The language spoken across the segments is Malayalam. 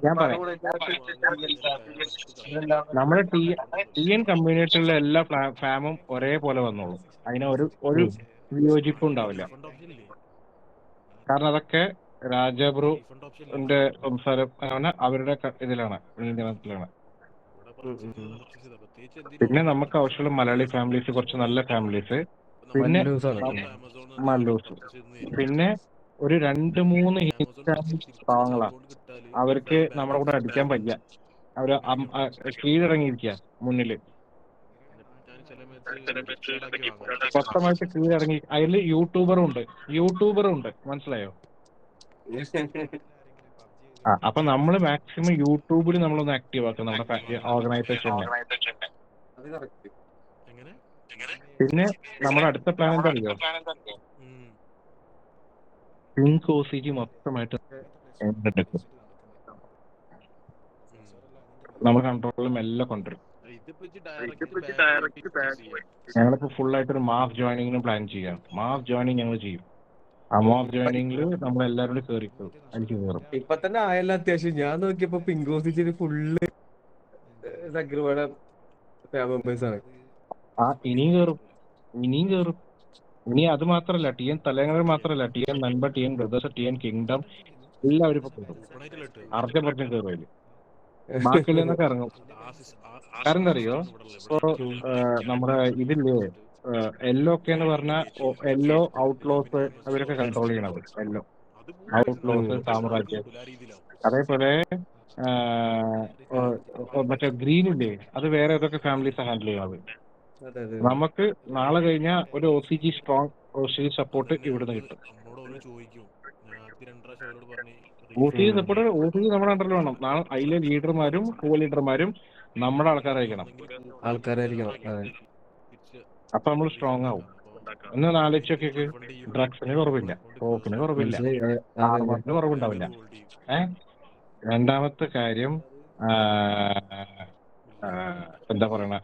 ഞാൻ പറയാം. നമ്മുടെ ടി എൻ കമ്മ്യൂണിറ്റിയിലുള്ള എല്ലാ ഫാമും ഒരേപോലെ വന്നോളും. അതിന് ഒരു വിയോജിപ്പും ഉണ്ടാവില്ല. കാരണം അതൊക്കെ രാജബ്രുന്റെ സംസാരം അങ്ങനെ അവരുടെ ഇതിലാണ്, നിയന്ത്രണത്തിലാണ്. പിന്നെ നമുക്ക് ആവശ്യമുള്ള മലയാളി ഫാമിലീസ്, കുറച്ച് നല്ല ഫാമിലീസ്, പിന്നെ മല്ലൂസ്, പിന്നെ ഒരു 2-3 പാവങ്ങളാണ്. അവർക്ക് നമ്മുടെ കൂടെ അടിക്കാൻ പറ്റില്ല. അവര് കീഴടങ്ങിയിരിക്കുക മുന്നില്, മൊത്തമായിട്ട് കീഴടങ്ങി. അതിൽ യൂട്യൂബറും ഉണ്ട്, മനസ്സിലായോ? അപ്പൊ നമ്മള് മാക്സിമം യൂട്യൂബിൽ നമ്മളൊന്ന് ആക്റ്റീവ് ആക്കുക നമ്മുടെ ഓർഗനൈസേഷനെ. പിന്നെ നമ്മുടെ അടുത്ത പ്ലാൻ എന്താ അറിയോ? പിങ്ക് OCG മൊത്തമായിട്ട് നമ്മൾ കൺട്രോളിൽ എല്ലാം കൊണ്ടുവരും. ഞങ്ങളിപ്പോ ഫുൾ ആയിട്ട് ഒരു മാസ് ജോയിനിങ്ങിനും പ്ലാൻ ചെയ്യാം. മാസ് ജോയിനിങ് ഞങ്ങൾ ചെയ്യും. ആ മാസ് ജോയിനിങ്ങിൽ നമ്മൾ എല്ലാവരും കയറിക്കും, അതിലേക്ക് കയറും. ഇപ്പൊ തന്നെ ആയല്ലോ അത്യാവശ്യം. ഞാൻ നോക്കിയപ്പോ പിങ്ക് ഓസിച്ചിന് ഫുള്ള് സഗ്രുവയുടെ മെമ്പേഴ്സ് ആണ്. ഇനിയും കയറും. ഇനി അത് മാത്രല്ല, TN തലങ്ങൾ മാത്രല്ല, TN നൻപ, TN brothers, TN kingdom എല്ലാവരും ഇപ്പൊ കയറും. അർദ്ധപർജം കയറും. ബാക്കിയുള്ള നിന്നൊക്കെ ഇറങ്ങും. കാരണം എന്താ അറിയോ? ഇപ്പോ നമ്മുടെ ഇതില്ലേ, എല്ലോ ഒക്കെ എന്ന് പറഞ്ഞാൽ എല്ലോ ഔട്ട്ലോസ് അവരൊക്കെ കൺട്രോൾ ചെയ്യണത്. എല്ലോ ഔട്ട്ലോസ് സാമ്രാജ്യം. അതേപോലെ മറ്റേ ഗ്രീൻ ഇല്ലേ, അത് വേറെ ഏതൊക്കെ ഫാമിലീസ് ഹാൻഡിൽ ചെയ്യണത്. നമുക്ക് നാളെ കഴിഞ്ഞാൽ ഒരു OCG സ്ട്രോങ് OCG സപ്പോർട്ട് ഇവിടുന്ന് കിട്ടും. OCG നമ്മുടെ അണ്ടറിൽ വേണം. നാളെ അതിലെ ലീഡർമാരും കോ ലീഡർമാരും നമ്മുടെ ആൾക്കാരായിരിക്കണം. അപ്പൊ നമ്മൾ സ്ട്രോങ് ആവും. ഒന്ന് ആലോചിച്ചൊക്കെ, ഡ്രഗ്സിന് കുറവില്ല, കോക്കിന് കുറവില്ല, ആർമറിന് കുറവുണ്ടാവില്ല. രണ്ടാമത്തെ കാര്യം എന്താ പറയണ,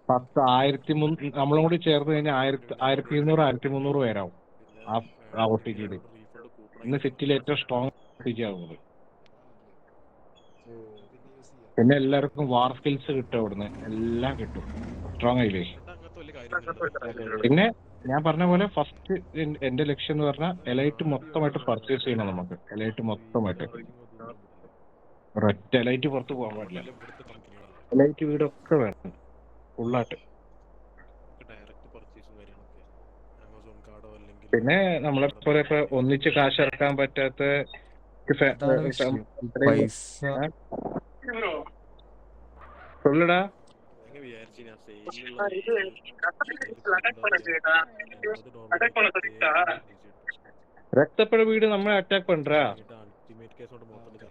10,000 നമ്മളും കൂടി ചേർന്ന് കഴിഞ്ഞാൽ 1,200 1,300 പേരാവും ആ OTGയിൽ. ഇന്ന് സിറ്റിയിൽ ഏറ്റവും സ്ട്രോങ് OTG ആവുന്നത്. പിന്നെ എല്ലാവർക്കും വാർ സ്കിൽസ് കിട്ടും, അവിടുന്ന് എല്ലാം കിട്ടും, സ്ട്രോങ് ആയില്ലേ. പിന്നെ ഞാൻ പറഞ്ഞ പോലെ ഫസ്റ്റ് എന്റെ ലക്ഷ്യം എന്ന് പറഞ്ഞാൽ എലൈറ്റ് മൊത്തമായിട്ട് പർച്ചേസ് ചെയ്യണം. നമുക്ക് എലൈറ്റ് മൊത്തമായിട്ട്, ഒരൊറ്റ എലൈറ്റ് പുറത്ത് പോകാൻ പാടില്ല. എലൈറ്റ് വീടൊക്കെ വേണം ഫുള്ളായിട്ട്. പിന്നെ നമ്മളെ പോലെ ഇപ്പൊ ഒന്നിച്ച് കാശ് ഇറക്കാൻ പറ്റാത്ത சொல்லடா. ரத்தப்பட வீடு நம்ம அட்டாக் பண்றா.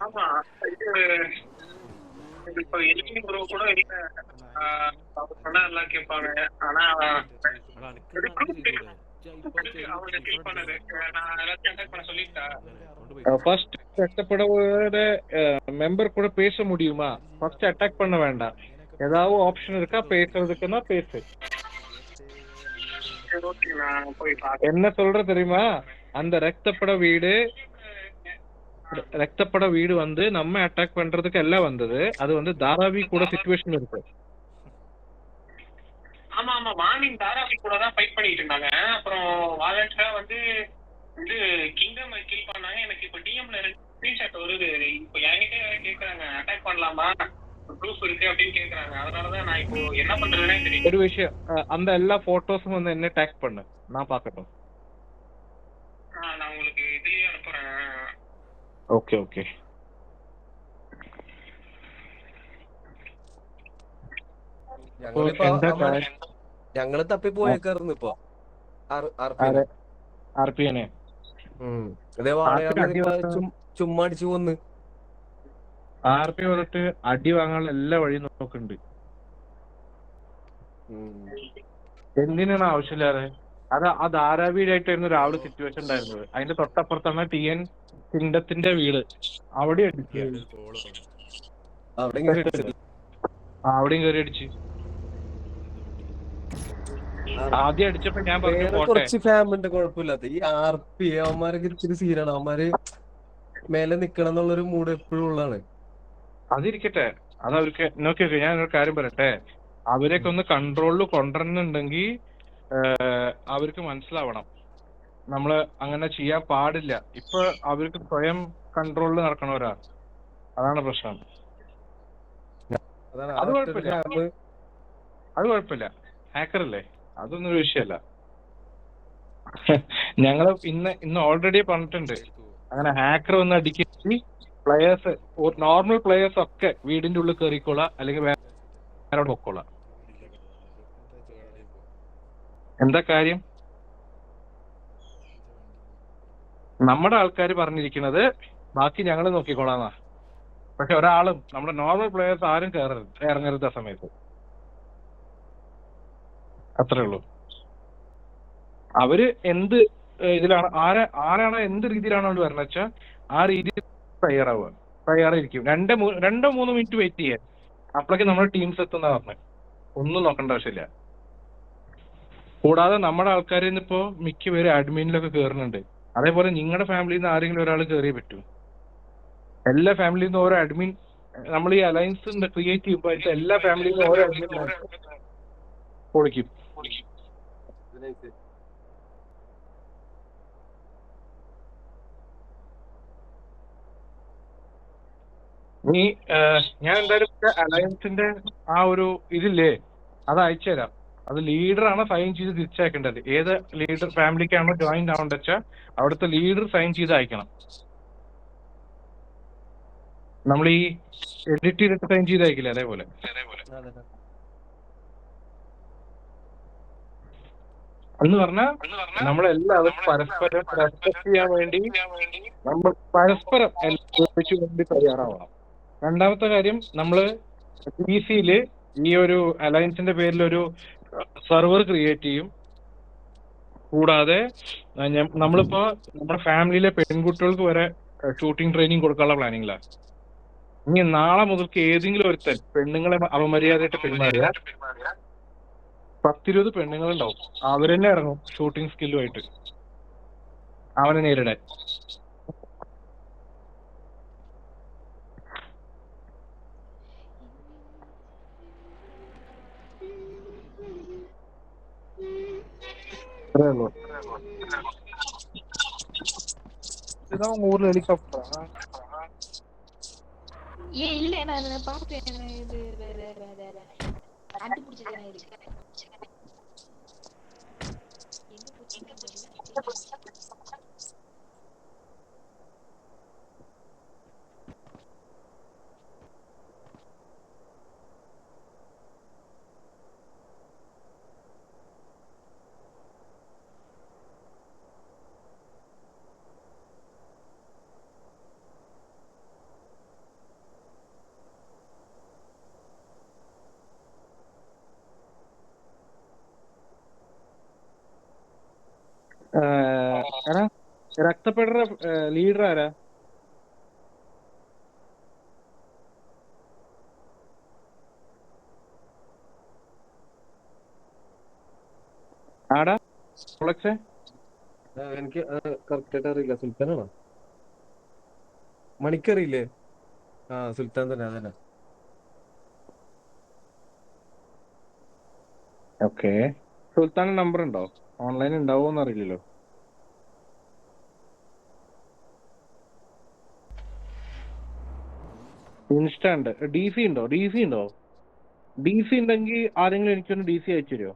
ஆமா, இது இப்போ எலிமினி ப்ரோ கூட சொன்னா எல்லாம் கேட்பாங்க. ஆனா ஃபர்ஸ்ட் ரத்தப்படவோட மெம்பர் கூட பேச முடியுமா? ஃபர்ஸ்ட் அட்டாக் பண்ண வேண்டாம். ஏதாவது ஆப்ஷன் இருக்கா பேசுறதுக்குன்னா பேசு. என்ன சொல்ற தெரியுமா? அந்த ரத்தப்பட வீடு வந்து நம்ம அட்டாக் பண்றதுக்கு எல்லாம் வந்தது. அது வந்து தாராவி கூட சிச்சுவேஷன் இருக்கு. ஆமா ஆமா, மார்னிங் தாராவி கூட தான் ஃபைட் பண்ணிட்டு இருந்தாங்க. அப்புறம் வாலண்டரா வந்து கிங்டம் கில் பண்ணாங்க. எனக்கு இப்போ டிஎம்ல ஸ்கிரீன்ஷாட் வருது. இப்போ என்கிட்ட கேக்குறாங்க அட்டாக் பண்ணலாமா, ப்ரூஃப் இருக்கு அப்படின்னு கேக்குறாங்க. அதனாலதான் நான் இப்போ என்ன பண்றதுன்னே தெரியல. ஒரு விஷயம், அந்த எல்லா போட்டோஸும் வந்து என்ன டேக் பண்ணு, நான் பார்க்கட்டும். நான் உங்களுக்கு இதுலயே அனுப்புறேன். Okay okay. ഞങ്ങള് തപ്പി പോയേക്കായിരുന്നു ഇപ്പൊ ആർപിഎനെ ചുമ്മാ അടിച്ചു പോന്ന്. ആർപി വന്നിട്ട് അടി വാങ്ങാനുള്ള എല്ലാ വഴിയും നോക്കുന്നുണ്ട്. എന്തിനാണ് ആവശ്യമില്ലാതെ? അത് ധാരാവീടായിട്ടായിരുന്നു രാവിലെ സിറ്റുവേഷൻ ഉണ്ടായിരുന്നത്. അതിന്റെ തൊട്ടപ്പുറത്താണ് TN കിങ്ഡത്തിന്റെ വീട്. അവിടെ അടിക്കുക, അവിടെയും കയറി അടിച്ച്. ആദ്യം അടിച്ചപ്പോ ഞാൻ പറഞ്ഞു കുറച്ച് ഫാമിലിന്റെ കുഴപ്പമില്ലാത്ത ഈ RP അവന്മാരൊക്കെ ഇച്ചിരി സീനാണ്. അവന്മാര് മേലെ നിക്കണം എന്നുള്ളൊരു മൂഡ് എപ്പോഴും ഉള്ളതാണ്. അതിരിക്കട്ടെ, അത് അവർക്ക് നോക്കിയൊക്കെ. ഞാൻ ഒരു കാര്യം പറയട്ടെ, അവരെയൊക്കെ ഒന്ന് കൺട്രോളിൽ കൊണ്ടുവരുന്നുണ്ടെങ്കിൽ അവർക്ക് മനസ്സിലാവണം നമ്മള് അങ്ങനെ ചെയ്യാൻ പാടില്ല. ഇപ്പൊ അവർക്ക് സ്വയം കൺട്രോളിൽ നടക്കണവരാ, അതാണ് പ്രശ്നം. അതാണ് അത് കുഴപ്പമില്ല, അത് കുഴപ്പമില്ല. ഹാക്കറല്ലേ, അതൊന്നും ഒരു വിഷയമല്ല. ഞങ്ങള് ഇന്ന് ഓൾറെഡി പറഞ്ഞിട്ടുണ്ട്, അങ്ങനെ ഹാക്കർ വന്ന് അടിക്കി പ്ലെയേഴ്സ്, നോർമൽ പ്ലെയേഴ്സ് ഒക്കെ വീടിന്റെ ഉള്ളിൽ കയറിക്കോളാം, അല്ലെങ്കിൽ വേറെ പൊക്കോളാം. എന്താ കാര്യം? നമ്മുടെ ആൾക്കാർ പറഞ്ഞിരിക്കുന്നത് ബാക്കി ഞങ്ങൾ നോക്കിക്കോളാന്നാ. പക്ഷെ ഒരാളും നമ്മുടെ നോർമൽ പ്ലെയേഴ്സ് ആരും ഇറങ്ങരുത് ആ സമയത്ത്. അത്രേ ഉള്ളൂ. അവര് എന്ത് ഇതിലാണ് ആരാണ് എന്ത് രീതിയിലാണ് അവർ വരണ വെച്ചാൽ ആ രീതിയിൽ തയ്യാറായിരിക്കും. 2-3 മിനിറ്റ് വെയിറ്റ് ചെയ്യാൻ, അപ്പോഴേക്കും നമ്മുടെ ടീംസ് എത്തുന്ന പറഞ്ഞത്. ഒന്നും നോക്കേണ്ട ആവശ്യമില്ല. കൂടാതെ നമ്മുടെ ആൾക്കാരിൽ നിന്ന് ഇപ്പോ മിക്ക പേര് അഡ്മിനിലൊക്കെ കയറുന്നുണ്ട്. അതേപോലെ നിങ്ങളുടെ ഫാമിലിയിൽ നിന്ന് ആരെങ്കിലും ഒരാൾ കയറിയേ പറ്റൂ. എല്ലാ ഫാമിലിയിൽ നിന്നും ഓരോ അഡ്മിൻ, നമ്മൾ ഈ അലയൻസ് ക്രിയേറ്റ് ചെയ്യുമ്പോൾ എല്ലാ ഫാമിലിയിൽ നിന്നും ഓരോ അഡ്മിൻ പൊളിക്കും. നീ ഞാൻ എന്തായാലും അലയൻസിന്റെ ആ ഒരു ഇതില്ലേ, അത് അയച്ചു തരാം. അത് ലീഡറാണ് സൈൻ ചെയ്ത് തിരിച്ചയക്കേണ്ടത്. ഏത് ലീഡർ ഫാമിലിക്കാണോ ജോയിൻ ആവേണ്ട വെച്ചാൽ അവിടുത്തെ ലീഡർ സൈൻ ചെയ്ത് അയക്കണം. നമ്മൾ ഈ എഡിറ്റ് ചെയ്തിട്ട് സൈൻ ചെയ്ത് അയക്കില്ല, അതേപോലെ. എന്ന് പറഞ്ഞാൽ നമ്മളെല്ലാവരും പരസ്പരം റെസ്പെക്ട് ചെയ്യാൻ വേണ്ടി നമ്മൾ പരസ്പരം വേണ്ടി തയ്യാറാവണം. രണ്ടാമത്തെ കാര്യം, നമ്മള് PC-യിൽ ഈ ഒരു അലയൻസിന്റെ പേരിൽ ഒരു സെർവർ ക്രിയേറ്റ് ചെയ്യും. കൂടാതെ നമ്മളിപ്പോ നമ്മുടെ ഫാമിലിയിലെ പെൺകുട്ടികൾക്ക് വരെ ഷൂട്ടിംഗ് ട്രെയിനിങ് കൊടുക്കാനുള്ള പ്ലാനിങ്ങിലാണ്. ഇനി നാളെ മുതൽക്ക് ഏതെങ്കിലും ഒരുത്തൻ പെണ്ണുങ്ങളെ അപമര്യാദയായിട്ട് പെരുമാറിയ 10-20 പെണ്ണുങ്ങളുണ്ടാവും, അവരെന്നെ ഇറങ്ങും ഷൂട്ടിംഗ് സ്കില്ലുമായിട്ട് അവനെ നേരിടാൻ. இதான் ஊர்ல ஹெலிகாப்டரா? இல்ல நான் பார்த்தேன். இது கண்டுபிடிச்சது இருக்கு. எங்க போச்சுன்னு தெரியல. രക്തപ്പെടുന്ന ലീഡർ ആരാ? ആടാ എനിക്ക് കറക്റ്റ് ആയിട്ട് അറിയില്ല. സുൽത്താനാണോ? മണിക്കറിയില്ലേ? സുൽത്താൻ തന്നെ, അതന്നെ. ഓക്കെ. സുൽത്താൻ നമ്പർ ഉണ്ടോ? ഓൺലൈൻ ഉണ്ടാവോന്ന് അറിയില്ലല്ലോ. ഇൻസ്റ്റ ഉണ്ട്. DC ഉണ്ടോ? DC ഉണ്ടെങ്കിൽ ആരെങ്കിലും എനിക്കൊന്ന് DC അയച്ചു തരുമോ?